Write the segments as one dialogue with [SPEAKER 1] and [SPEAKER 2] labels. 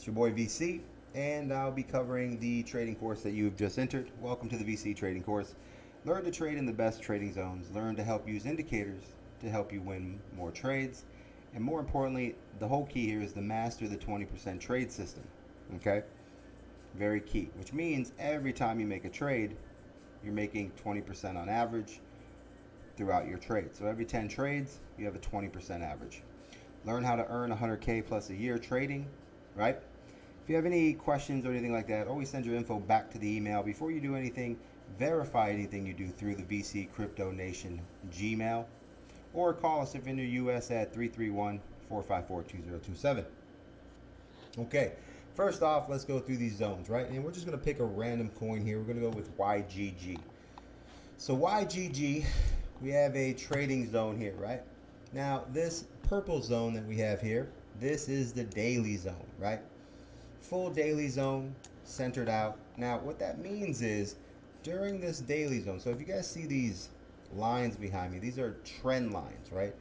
[SPEAKER 1] It's your boy VC, and I'll be covering the trading course that you've just entered. Welcome to the VC trading course. Learn to trade in the best trading zones. Learn to help use indicators to help you win more trades. And more importantly, the whole key here is to master the 20% trade system. Okay? Very key, which means every time you make a trade, you're making 20% on average throughout your trade. So every 10 trades, you have a 20% average. Learn how to earn 100K plus a year trading, right? If you have any questions or anything like that, always send your info back to the email. Before you do anything, verify anything you do through the VCCRYPTONATION Gmail, or call us if you're in the US at 331-454-2027. Okay, first off, let's go through these zones, right? And we're just going to pick a random coin here. We're going to go with YGG. So YGG, we have a trading zone here, right? Now, this purple zone that we have here, this is the daily zone, right? Full daily zone, centered out. Now, what that means is during this daily zone, so if you guys see these lines behind me, these are trend lines, right?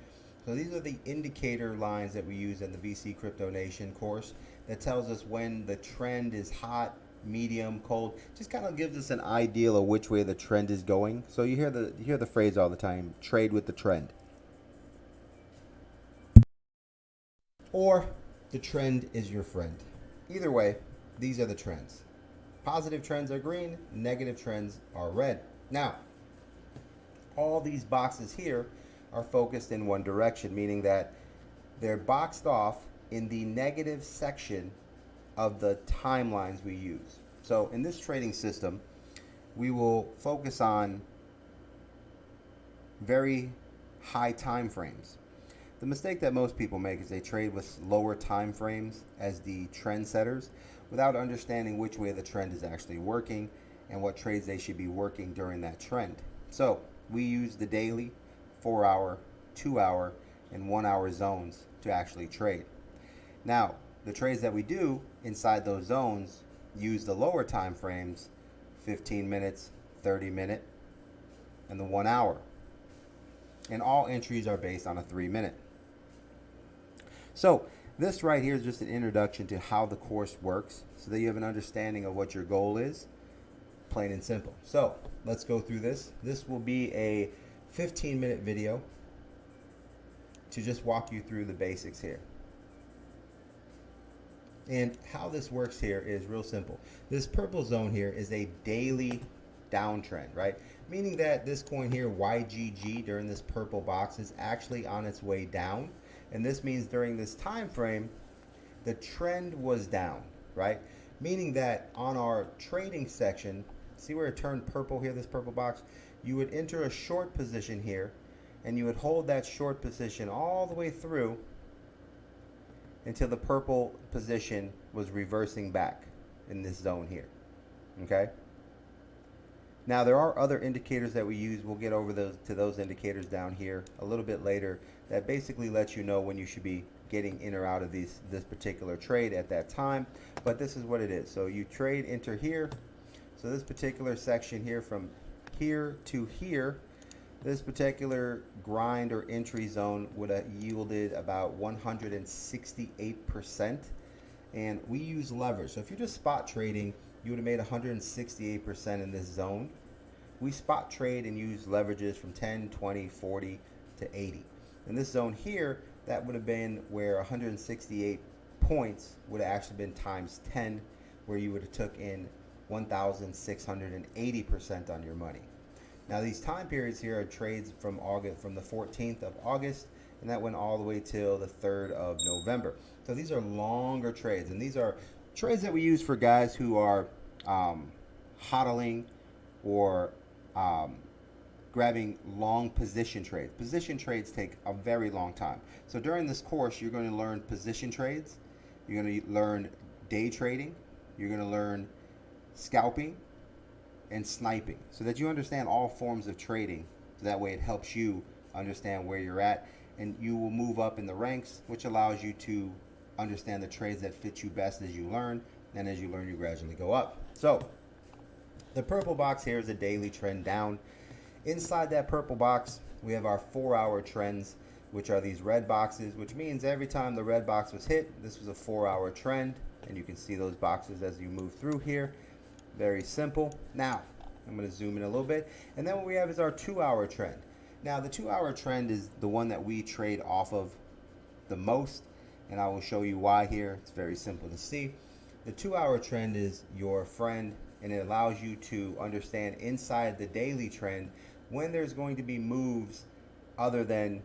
[SPEAKER 1] So these are the indicator lines that we use in the VC Crypto Nation course that tells us when the trend is hot, medium, cold. Just kind of gives us an idea of which way the trend is going. So you hear the phrase all the time, trade with the trend. Or the trend is your friend. Either way, these are the trends. Positive trends are green, negative trends are red. Now, all these boxes here are focused in one direction, meaning that they're boxed off in the negative section of the timelines we use. So in this trading system, we will focus on very high time frames. The mistake that most people make is they trade with lower time frames as the trend setters without understanding which way the trend is actually working and what trades they should be working during that trend. So we use the daily, 4-hour, 2-hour, and 1-hour zones to actually trade. Now, the trades that we do inside those zones use the lower time frames, 15 minutes, 30 minute, and the 1 hour. And all entries are based on a 3-minute. So this right here is just an introduction to how the course works so that you have an understanding of what your goal is, plain and simple. So let's go through this. This will be a 15-minute video to just walk you through the basics here. And how this works here is real simple. This purple zone here is a daily downtrend, right? Meaning that this coin here, YGG, during this purple box is actually on its way down. And this means during this time frame, the trend was down, right? Meaning that on our trading section, see where it turned purple here, this purple box? You would enter a short position here, and you would hold that short position all the way through until the purple position was reversing back in this zone here, okay? Now, there are other indicators that we use. We'll get over those indicators down here a little bit later that basically lets you know when you should be getting in or out of this particular trade at that time. But this is what it is. So you trade, enter here. So this particular section here from here to here, this particular grind or entry zone would have yielded about 168%. And we use leverage. So if you're just spot trading, you would have made 168% in this zone. We spot trade and use leverages from 10, 20, 40 to 80. In this zone here, that would have been where 168 points would have actually been times 10, where you would have took in 1,680% on your money. Now these time periods here are trades from the 14th of August, and that went all the way till the 3rd of November. So these are longer trades, and these are trades that we use for guys who are hodling or grabbing long position trades. Position trades take a very long time. So during this course, you're going to learn position trades, you're going to learn day trading, you're going to learn scalping and sniping, so that you understand all forms of trading. So that way it helps you understand where you're at, and you will move up in the ranks, which allows you to understand the trades that fit you best as you learn, and as you learn, you gradually go up. So the purple box here is a daily trend down. Inside that purple box, we have our 4-hour trends, which are these red boxes, which means every time the red box was hit, this was a 4-hour trend. and you can see those boxes as you move through here. Very simple. Now I'm going to zoom in a little bit, and then what we have is our 2-hour trend. Now the 2-hour trend is the one that we trade off of the most, and I will show you why here. It's very simple to see. The 2-hour trend is your friend, and it allows you to understand inside the daily trend when there's going to be moves other than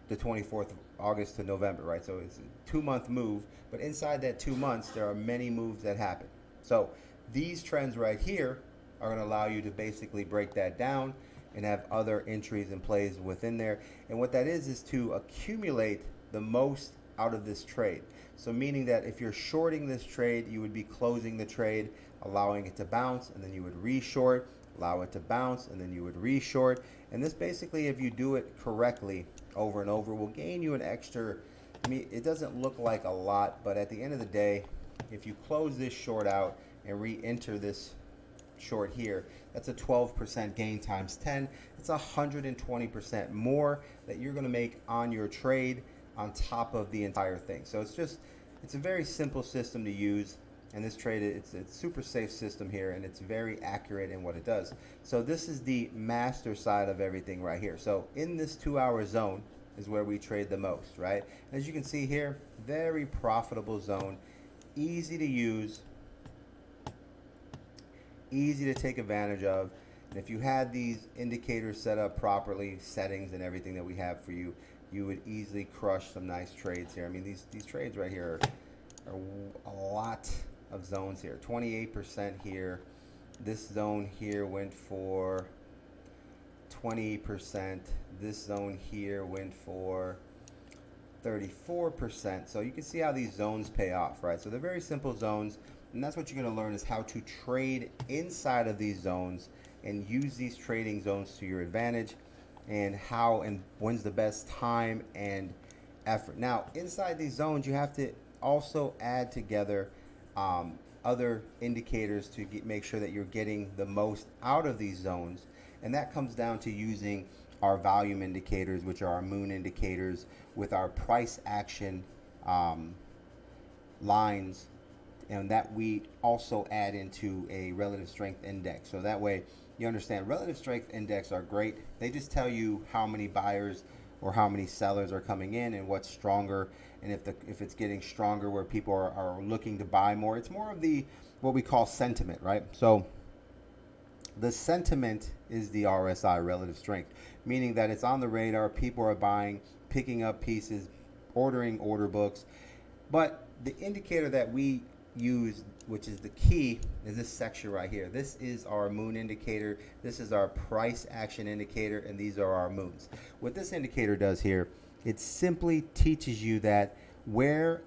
[SPEAKER 1] the 24th of August to November, right? So it's a 2-month move, but inside that 2 months, there are many moves that happen. So these trends right here are going to allow you to basically break that down and have other entries and plays within there. And what that is to accumulate the most out of this trade. So meaning that if you're shorting this trade, you would be closing the trade, allowing it to bounce, and then you would reshort, allow it to bounce, and then you would reshort. And this basically, if you do it correctly over and over, will gain you an extra, I mean, it doesn't look like a lot, but at the end of the day, if you close this short out and re-enter this short here, that's a 12% gain times 10. It's 120% more that you're going to make on your trade on top of the entire thing. So it's a very simple system to use, and this trade, it's a super safe system here, and it's very accurate in what it does. So this is the master side of everything right here. So in this 2-hour zone is where we trade the most, right? As you can see here, very profitable zone, easy to use, easy to take advantage of. And if you had these indicators set up properly, settings and everything that we have for you, you would easily crush some nice trades here. I mean, these trades right here are a lot of zones here. 28% here. This zone here went for 20%. This zone here went for 34%. So you can see how these zones pay off, right? So they're very simple zones, and that's what you're going to learn is how to trade inside of these zones and use these trading zones to your advantage, and how and when's the best time and effort. Now, inside these zones, you have to also add together other indicators to make sure that you're getting the most out of these zones, and that comes down to using our volume indicators, which are our moon indicators, with our price action lines, and that we also add into a relative strength index. So that way you understand relative strength index are great. They just tell you how many buyers or how many sellers are coming in and what's stronger, and if it's getting stronger where people are looking to buy more. It's more of the what we call sentiment, right? So the sentiment is the RSI, relative strength, meaning that it's on the radar, people are buying, picking up pieces, ordering order books. But the indicator that we use, which is the key, is this section right here. This is our moon indicator, this is our price action indicator, and these are our moons. What this indicator does here, it simply teaches you that when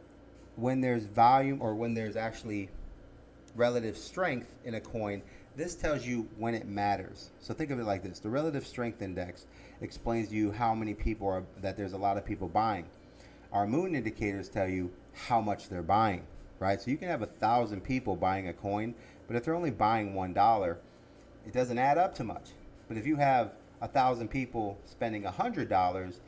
[SPEAKER 1] there's volume, or when there's actually relative strength in a coin, this tells you when it matters. So think of it like this: the relative strength index explains to you how many people are, that there's a lot of people buying. Our moon indicators tell you how much they're buying, right? So you can have 1,000 people buying a coin, but if they're only buying $1, it doesn't add up to much. But if you have 1,000 people spending $100,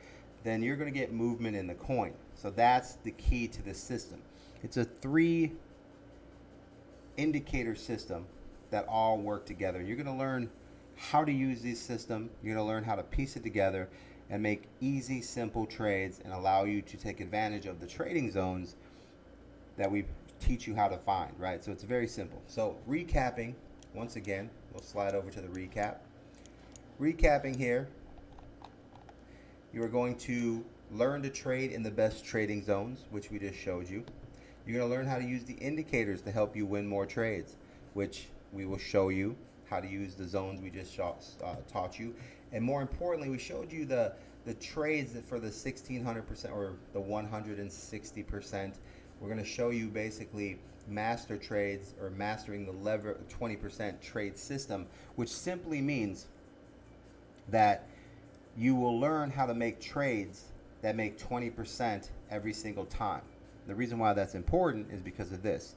[SPEAKER 1] then you're going to get movement in the coin. So that's the key to this system. It's a 3 indicator system that all work together. You're going to learn how to use this system. You're going to learn how to piece it together and make easy, simple trades, and allow you to take advantage of the trading zones that we teach you how to find, right? So it's very simple. So recapping, once again, we'll slide over to the recap. Recapping here, you are going to learn to trade in the best trading zones, which we just showed you. You're going to learn how to use the indicators to help you win more trades, which we will show you how to use the zones we just taught you. And more importantly, we showed you the trades that for the 1600% or the 160%. We're going to show you basically master trades, or mastering the lever 20% trade system, which simply means that you will learn how to make trades that make 20% every single time. The reason why that's important is because of this.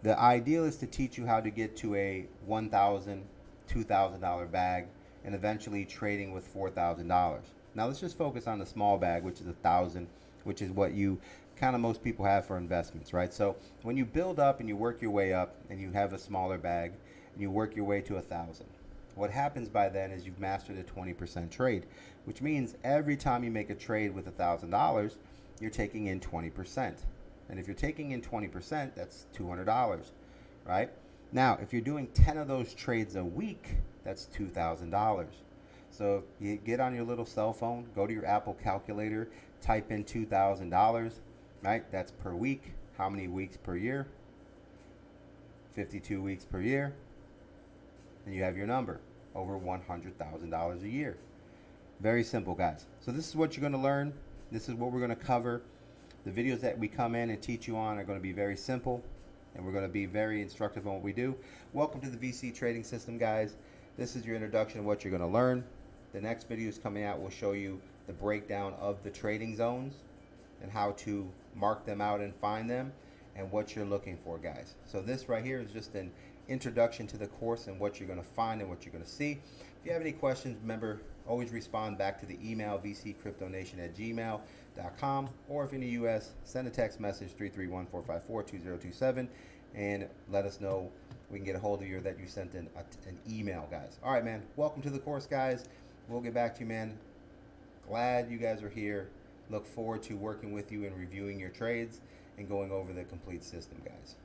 [SPEAKER 1] The ideal is to teach you how to get to a $1,000, $2,000 bag, and eventually trading with $4,000. Now let's just focus on the small bag, which is $1,000, which is what you kind of most people have for investments, right? So when you build up and you work your way up and you have a smaller bag and you work your way to 1,000, what happens by then is you've mastered a 20% trade, which means every time you make a trade with $1,000, you're taking in 20%. And if you're taking in 20%, that's $200, right? Now, if you're doing 10 of those trades a week, that's $2,000. So you get on your little cell phone, go to your Apple calculator, type in $2,000, right? That's per week. How many weeks per year? 52 weeks per year. And you have your number, over $100,000 a year. Very simple, guys. So this is what you're going to learn. This is what we're going to cover. The videos that we come in and teach you on are going to be very simple, and we're going to be very instructive on what we do. Welcome to the VC trading system, guys. This is your introduction to what you're going to learn. The next video is coming out. We'll show you the breakdown of the trading zones and how to mark them out and find them and what you're looking for, guys. So this right here is just an introduction to the course and what you're going to find and what you're going to see. If you have any questions, remember, always respond back to the email vccryptonation@gmail.com, or if you're in the US, send a text message 331-454-2027 and let us know. We can get a hold of you that you sent in an email, guys. All right, man. Welcome to the course, guys. We'll get back to you, man. Glad you guys are here. Look forward to working with you and reviewing your trades and going over the complete system, guys.